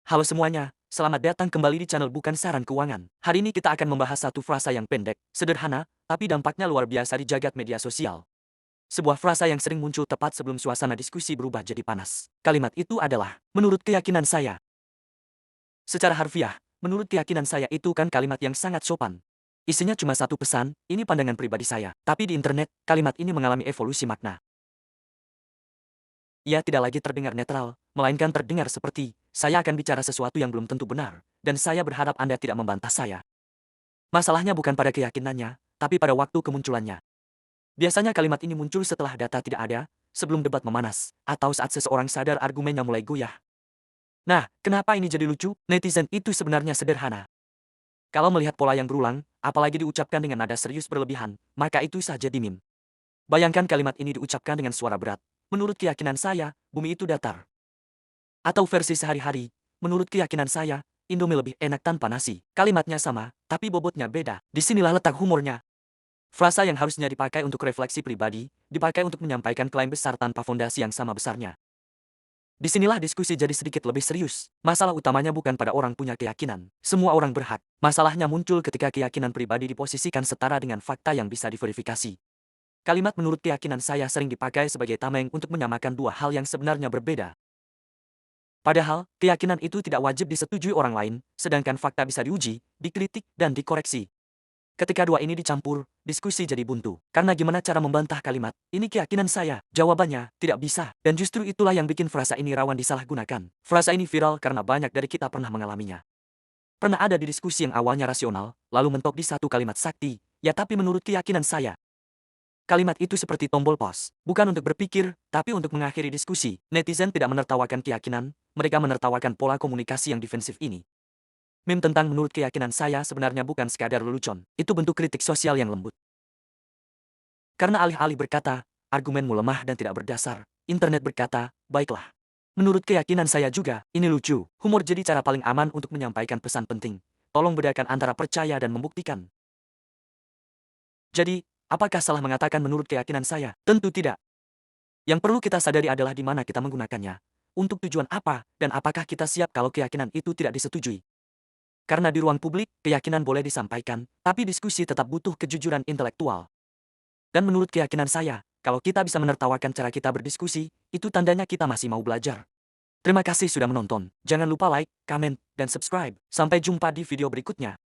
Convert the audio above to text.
Halo semuanya, selamat datang kembali di channel Bukan Saran Keuangan. Hari ini kita akan membahas satu frasa yang pendek, sederhana, tapi dampaknya luar biasa di jagat media sosial. Sebuah frasa yang sering muncul tepat sebelum suasana diskusi berubah jadi panas. Kalimat itu adalah, menurut keyakinan saya. Secara harfiah, menurut keyakinan saya itu kan kalimat yang sangat sopan. Isinya cuma satu pesan, ini pandangan pribadi saya. Tapi di internet, kalimat ini mengalami evolusi makna. Ia tidak lagi terdengar netral, melainkan terdengar seperti, saya akan bicara sesuatu yang belum tentu benar, dan saya berharap Anda tidak membantah saya. Masalahnya bukan pada keyakinannya, tapi pada waktu kemunculannya. Biasanya kalimat ini muncul setelah data tidak ada, sebelum debat memanas, atau saat seseorang sadar argumennya mulai goyah. Nah, kenapa ini jadi lucu? Netizen itu sebenarnya sederhana. Kalau melihat pola yang berulang, apalagi diucapkan dengan nada serius berlebihan, maka itu saja di meme. Bayangkan kalimat ini diucapkan dengan suara berat. Menurut keyakinan saya, bumi itu datar. Atau versi sehari-hari, menurut keyakinan saya, Indomie lebih enak tanpa nasi. Kalimatnya sama, tapi bobotnya beda. Disinilah letak humornya. Frasa yang harusnya dipakai untuk refleksi pribadi, dipakai untuk menyampaikan klaim besar tanpa fondasi yang sama besarnya. Disinilah diskusi jadi sedikit lebih serius. Masalah utamanya bukan pada orang punya keyakinan. Semua orang berhak. Masalahnya muncul ketika keyakinan pribadi diposisikan setara dengan fakta yang bisa diverifikasi. Kalimat menurut keyakinan saya sering dipakai sebagai tameng untuk menyamakan dua hal yang sebenarnya berbeda. Padahal, keyakinan itu tidak wajib disetujui orang lain, sedangkan fakta bisa diuji, dikritik, dan dikoreksi. Ketika dua ini dicampur, diskusi jadi buntu. Karena gimana cara membantah kalimat, ini keyakinan saya? Jawabannya, tidak bisa. Dan justru itulah yang bikin frasa ini rawan disalahgunakan. Frasa ini viral karena banyak dari kita pernah mengalaminya. Pernah ada di diskusi yang awalnya rasional, lalu mentok di satu kalimat sakti, ya tapi menurut keyakinan saya. Kalimat itu seperti tombol pause, bukan untuk berpikir, tapi untuk mengakhiri diskusi. Netizen tidak menertawakan keyakinan, mereka menertawakan pola komunikasi yang defensif ini. Meme tentang menurut keyakinan saya sebenarnya bukan sekadar lelucon, itu bentuk kritik sosial yang lembut. Karena alih-alih berkata, argumenmu lemah dan tidak berdasar, internet berkata, baiklah. Menurut keyakinan saya juga, ini lucu. Humor jadi cara paling aman untuk menyampaikan pesan penting. Tolong bedakan antara percaya dan membuktikan. Jadi, apakah salah mengatakan menurut keyakinan saya? Tentu tidak. Yang perlu kita sadari adalah di mana kita menggunakannya. Untuk tujuan apa, dan apakah kita siap kalau keyakinan itu tidak disetujui. Karena di ruang publik, keyakinan boleh disampaikan, tapi diskusi tetap butuh kejujuran intelektual. Dan menurut keyakinan saya, kalau kita bisa menertawakan cara kita berdiskusi, itu tandanya kita masih mau belajar. Terima kasih sudah menonton. Jangan lupa like, komen, dan subscribe. Sampai jumpa di video berikutnya.